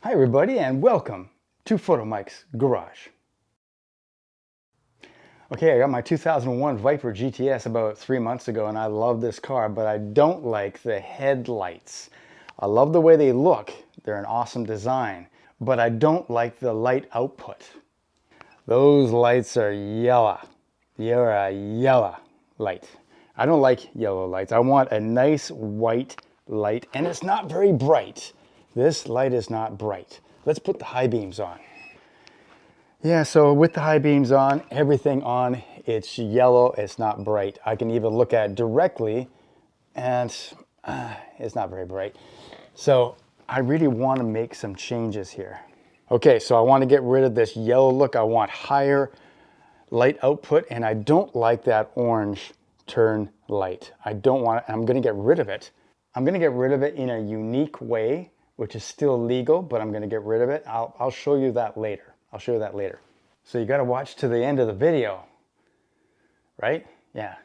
Hi everybody and welcome to Photomikes Garage. Okay, I got my 2001 Viper GTS about 3 months ago and I love this car, but I don't like the headlights. I love the way they look, they're an awesome design, but I don't like the light output. Those lights are yellow. You're a yellow light. I don't like yellow lights. I want a nice white light, and it's not very bright. This light is not bright. Let's put the high beams on. Yeah, so with the high beams on, everything on, it's yellow, it's not bright. I can even look at it directly, and it's not very bright. So I really want to make some changes here. Okay, so I want to get rid of this yellow look. I want higher light output, and I don't like that orange turn light. I don't want it, and I'm going to get rid of it. I'm going to get rid of it in a unique way, which is still legal, but I'm going to get rid of it. I'll show you that later. I'll show you that later. So you got to watch to the end of the video, right? Yeah.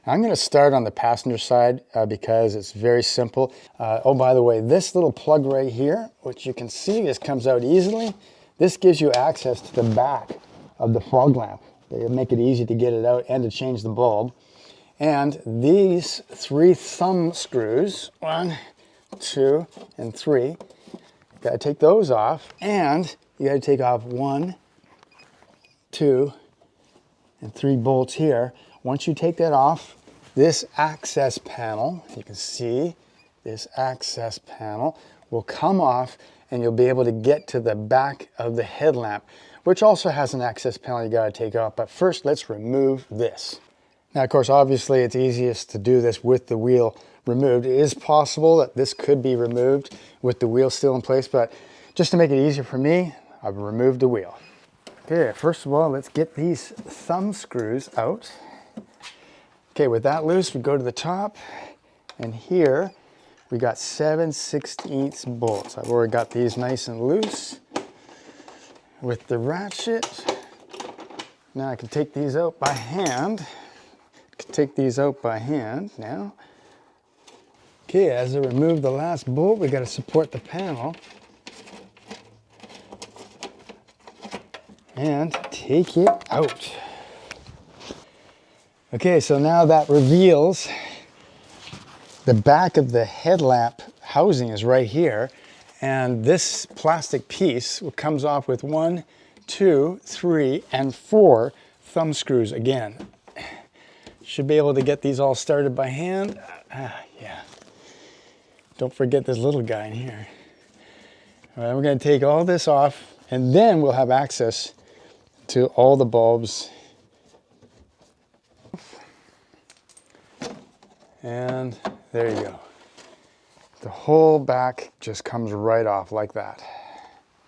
I'm going to start on the passenger side because it's very simple. Oh, by the way, this little plug right here, which you can see, this comes out easily. This gives you access to the back of the fog lamp. They make it easy to get it out and to change the bulb. And these 3 thumb screws, 1, 2, and 3, you got to take those off, and you got to take off 1, 2, and 3 bolts here. Once you take that off, this access panel, you can see this access panel will come off, and you'll be able to get to the back of the headlamp, which also has an access panel you got to take off. But first, let's remove this. Now, of course, obviously it's easiest to do this with the wheel removed. It is possible that this could be removed with the wheel still in place, but just to make it easier for me, I've removed the wheel. Okay, first of all, let's get these thumb screws out. Okay, with that loose, we go to the top, and here we got 7/16 bolts. I've already got these nice and loose with the ratchet. Now I can take these out by hand. Now. Okay, as I remove the last bolt, we got to support the panel and take it out. Okay, so now that reveals the back of the headlamp housing is right here, and this plastic piece comes off with 1, 2, 3, and 4 thumb screws again. Should be able to get these all started by hand. Yeah. Don't forget this little guy in here. All right, we're going to take all this off, and then we'll have access to all the bulbs. And there you go. The whole back just comes right off like that.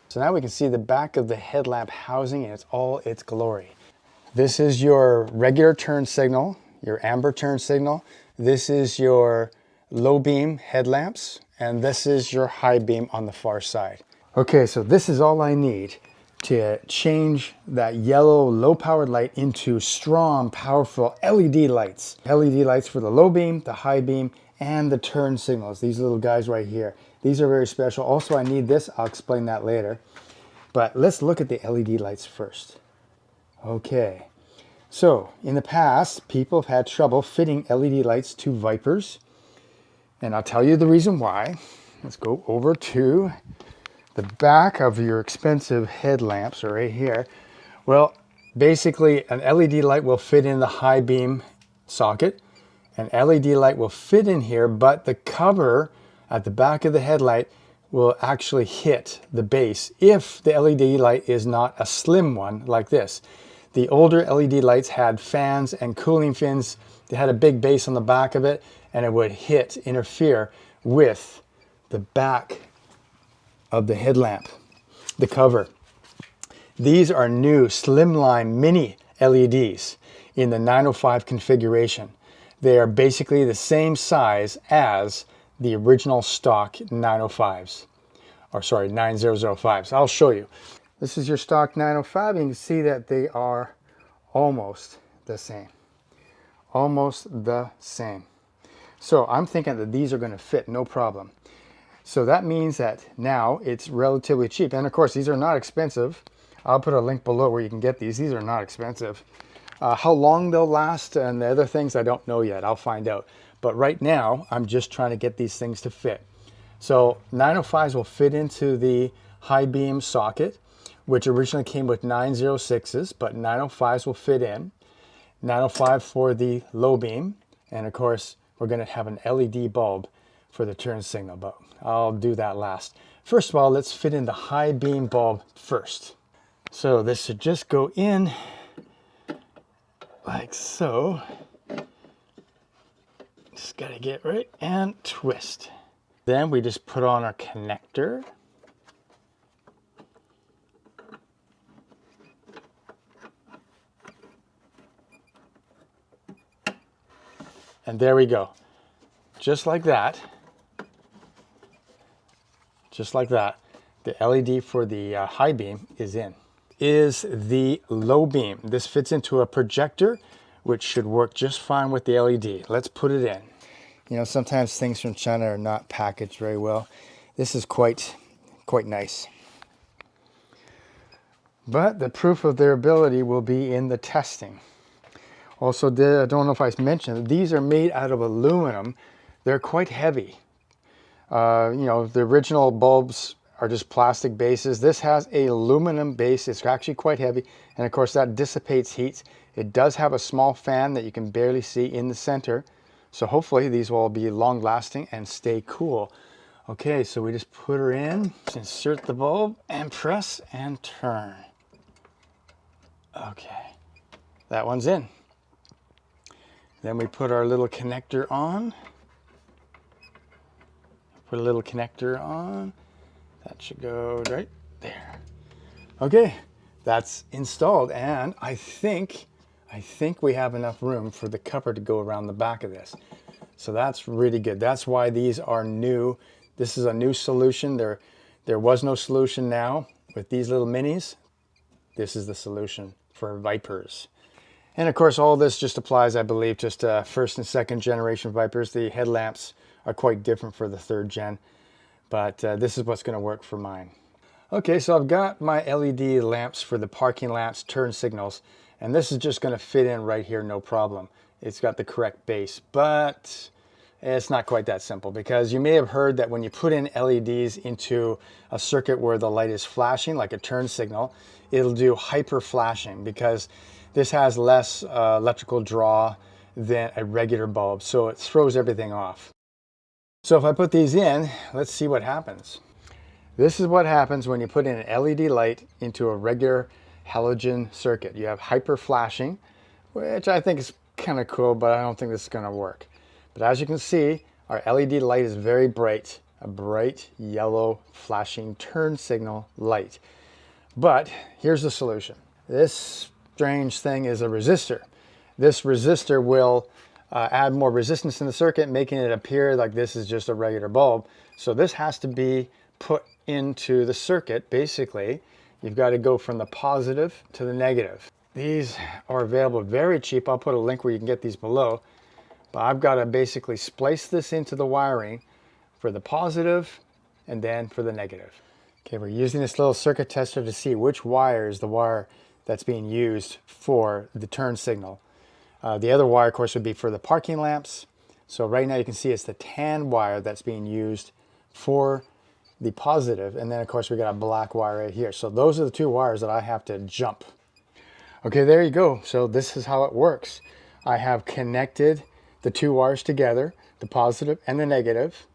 So now we can see the back of the headlamp housing in all its glory. This is your regular turn signal, your amber turn signal. This is your low beam headlamps, and this is your high beam on the far side. Okay, so this is all I need to change that yellow low powered light into strong, powerful LED lights. LED lights for the low beam, the high beam, and the turn signals. These little guys right here. These are very special. Also, I need this. I'll explain that later. But let's look at the LED lights first. Okay. So, in the past, people have had trouble fitting LED lights to Vipers. And I'll tell you the reason why. Let's go over to the back of your expensive headlamps right here. Well, basically, an LED light will fit in the high beam socket. An LED light will fit in here, but the cover at the back of the headlight will actually hit the base if the LED light is not a slim one like this. The older LED lights had fans and cooling fins. They had a big base on the back of it, and it would interfere with the back of the headlamp, the cover. These are new slimline mini LEDs in the 905 configuration. They are basically the same size as the original stock 905s, or sorry, 9005s. I'll show you. This is your stock 905, and you can see that they are almost the same. Almost the same. So I'm thinking that these are going to fit, no problem. So that means that now it's relatively cheap. And of course, these are not expensive. I'll put a link below where you can get these. These are not expensive. How long they'll last and the other things, I don't know yet. I'll find out. But right now, I'm just trying to get these things to fit. So 905s will fit into the high beam socket, which originally came with 906s, but 905s will fit in. 905 for the low beam. And of course, we're going to have an LED bulb for the turn signal, but I'll do that last. First of all, let's fit in the high beam bulb first. So this should just go in like so. Just got to get right and twist. Then we just put on our connector. And there we go. Just like that. Just like that. The LED for the high beam is in. Is the low beam. This fits into a projector, which should work just fine with the LED. Let's put it in. You know, sometimes things from China are not packaged very well. This is quite nice. But the proof of their ability will be in the testing. Also, I don't know if I mentioned, these are made out of aluminum. They're quite heavy. You know, the original bulbs are just plastic bases. This has a aluminum base. It's actually quite heavy. And of course, that dissipates heat. It does have a small fan that you can barely see in the center. So hopefully these will be long lasting and stay cool. Okay, so we just put her in, insert the bulb and press and turn. Okay, that one's in. Then we put our little connector on. Put a little connector on. That should go right there. Okay, that's installed, and I think we have enough room for the cover to go around the back of this. So that's really good. That's why these are new. This is a new solution. There was no solution now with these little minis. This is the solution for Vipers. And of course, all this just applies, I believe, just first and second generation Vipers. The headlamps are quite different for the third gen, but this is what's going to work for mine. Okay, so I've got my LED lamps for the parking lamps, turn signals, and this is just going to fit in right here, no problem. It's got the correct base, but it's not quite that simple, because you may have heard that when you put in LEDs into a circuit where the light is flashing, like a turn signal, it'll do hyper flashing because this has less electrical draw than a regular bulb, so it throws everything off. So if I put these in, let's see what happens. This is what happens when you put in an LED light into a regular halogen circuit. You have hyper flashing, which I think is kind of cool, but I don't think this is going to work. But as you can see, our LED light is very bright, a bright yellow flashing turn signal light. But here's the solution. This strange thing is a resistor. This resistor will add more resistance in the circuit, making it appear like this is just a regular bulb. So this has to be put into the circuit. Basically, you've got to go from the positive to the negative. These are available very cheap. I'll put a link where you can get these below. But I've got to basically splice this into the wiring for the positive and then for the negative. Okay, we're using this little circuit tester to see which wire is the wire that's being used for the turn signal. The other wire, of course, would be for the parking lamps. So right now you can see it's the tan wire that's being used for the positive. And then, of course, we got a black wire right here. So those are the two wires that I have to jump. Okay, there you go. So this is how it works. I have connected the two wires together, the positive and the negative.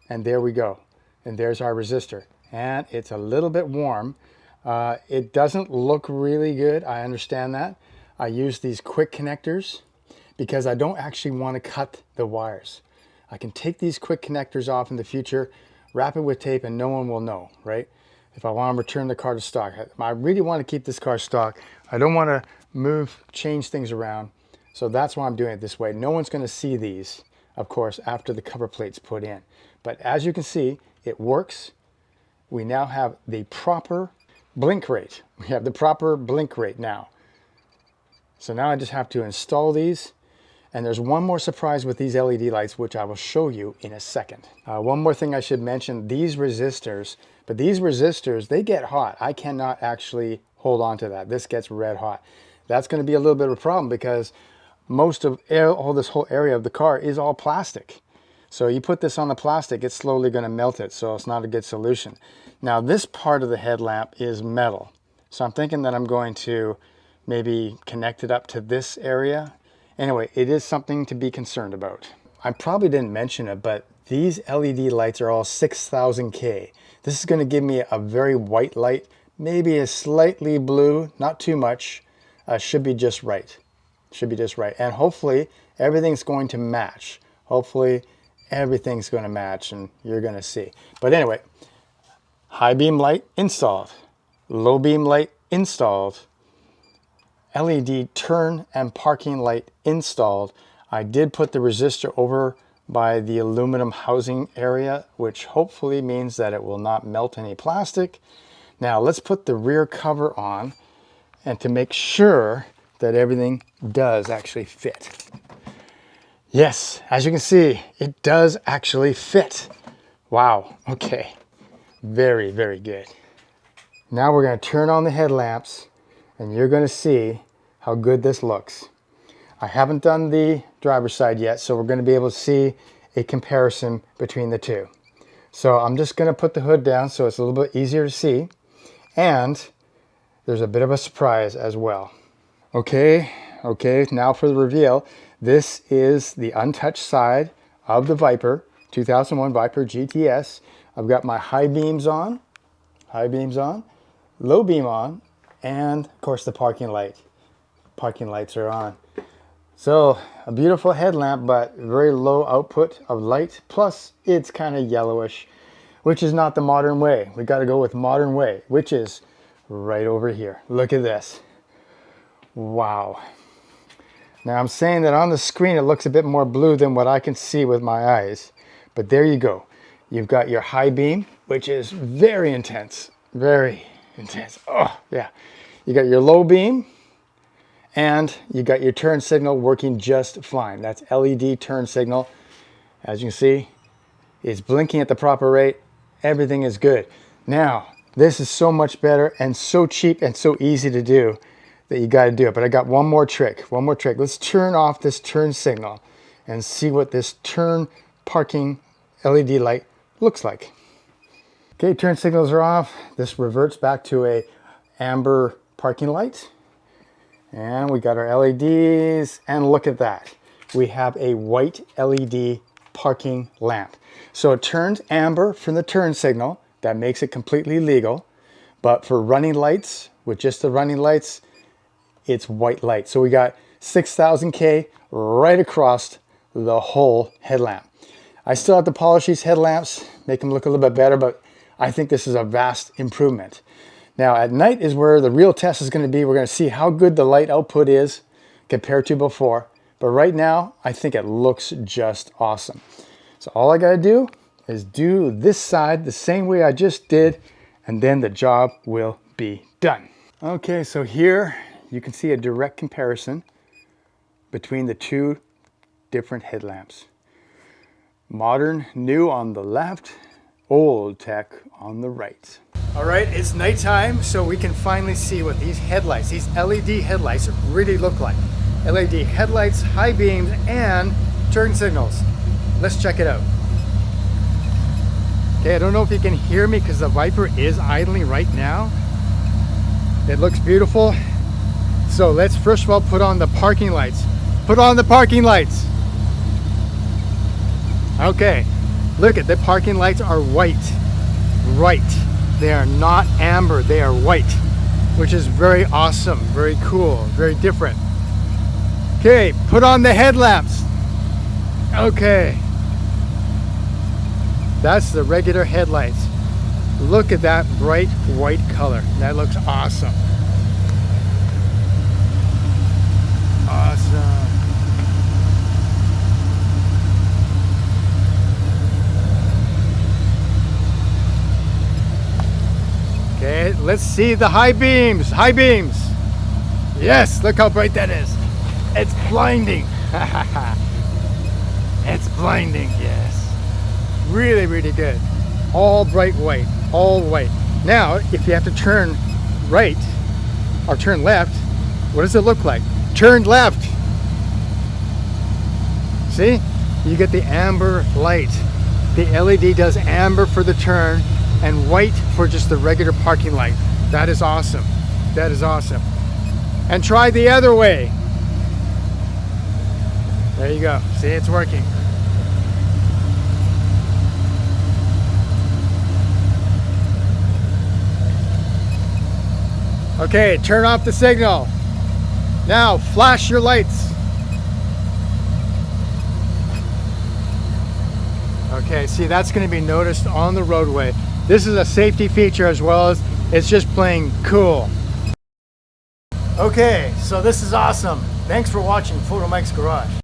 And there we go. And there's our resistor. And it's a little bit warm. It doesn't look really good. I understand that. I use these quick connectors because I don't actually want to cut the wires. I can take these quick connectors off in the future, wrap it with tape, and no one will know, right? If I want to return the car to stock. I really want to keep this car stock. I don't want to change things around. So that's why I'm doing it this way. No one's going to see these, of course, after the cover plate's put in. But as you can see, it works. We now have the proper blink rate. We have the proper blink rate now. So now I just have to install these. And there's one more surprise with these LED lights, which I will show you in a second. One more thing I should mention, these resistors, they get hot. I cannot actually hold on to that. This gets red hot. That's going to be a little bit of a problem because most of all this whole area of the car is all plastic. So you put this on the plastic, it's slowly going to melt it, so it's not a good solution. Now this part of the headlamp is metal. So I'm thinking that I'm going to maybe connect it up to this area. Anyway, it is something to be concerned about. I probably didn't mention it, but these LED lights are all 6000K. This is going to give me a very white light, maybe a slightly blue, not too much. Should be just right. Should be just right. And hopefully everything's going to match. Hopefully everything's going to match and you're going to see. But anyway, high beam light installed. Low beam light installed. LED turn and parking light installed. I did put the resistor over by the aluminum housing area, which hopefully means that it will not melt any plastic. Now let's put the rear cover on, and to make sure that everything does actually fit. Yes, as you can see, it does actually fit. Wow, okay. Very, very good. Now we're going to turn on the headlamps and you're going to see how good this looks. I haven't done the driver's side yet, so we're going to be able to see a comparison between the two. So I'm just going to put the hood down so it's a little bit easier to see. And there's a bit of a surprise as well. Okay, now for the reveal. This is the untouched side of the Viper, 2001 Viper GTS. I've got my high beams on, low beam on, and of course the parking light. Parking lights are on. So a beautiful headlamp, but very low output of light. Plus it's kind of yellowish, which is not the modern way. We got to go with modern way, which is right over here. Look at this. Wow. Now I'm saying that on the screen it looks a bit more blue than what I can see with my eyes. But there you go. You've got your high beam, which is very intense. Very intense. Oh, yeah. You got your low beam, and you got your turn signal working just fine. That's LED turn signal. As you can see, it's blinking at the proper rate. Everything is good. Now, this is so much better and so cheap and so easy to do that you got to do it. But I got one more trick. Let's turn off this turn signal and see what this turn parking LED light looks like. Okay, turn signals are off. This reverts back to a amber parking light. And we got our LEDs, and look at that. We have a white LED parking lamp. So it turns amber from the turn signal. That makes it completely legal. But for running lights, with just the running lights, it's white light. So we got 6000K right across the whole headlamp. I still have to polish these headlamps, make them look a little bit better, but I think this is a vast improvement. Now at night is where the real test is going to be. We're going to see how good the light output is compared to before. But right now, I think it looks just awesome. So all I got to do is do this side the same way I just did, and then the job will be done. Okay, so here you can see a direct comparison between the two different headlamps. Modern, new on the left, old tech on the right. All right, it's nighttime, so we can finally see what these headlights, these LED headlights really look like. LED headlights, high beams, and turn signals. Let's check it out. Okay, I don't know if you can hear me because the Viper is idling right now. It looks beautiful. So let's first of all put on the parking lights. Put on the parking lights. Okay, look at the parking lights are white. Right. They are not amber, they are white, which is very awesome, very cool, very different. Okay, put on the headlamps. Okay. That's the regular headlights. Look at that bright white color. That looks awesome. Awesome. Okay, let's see the high beams. High beams. Yes, look how bright that is. It's blinding. It's blinding, yes. Really, really good. All bright white, all white. Now, if you have to turn right or turn left, what does it look like? Turn left. See? You get the amber light. The LED does amber for the turn and white for just the regular parking light. That is awesome. That is awesome. And try the other way. There you go. See, it's working. Okay, turn off the signal. Now, flash your lights. Okay, see, that's going to be noticed on the roadway. This is a safety feature as well as it's just plain cool. Okay, so this is awesome. Thanks for watching Photomikes Garage.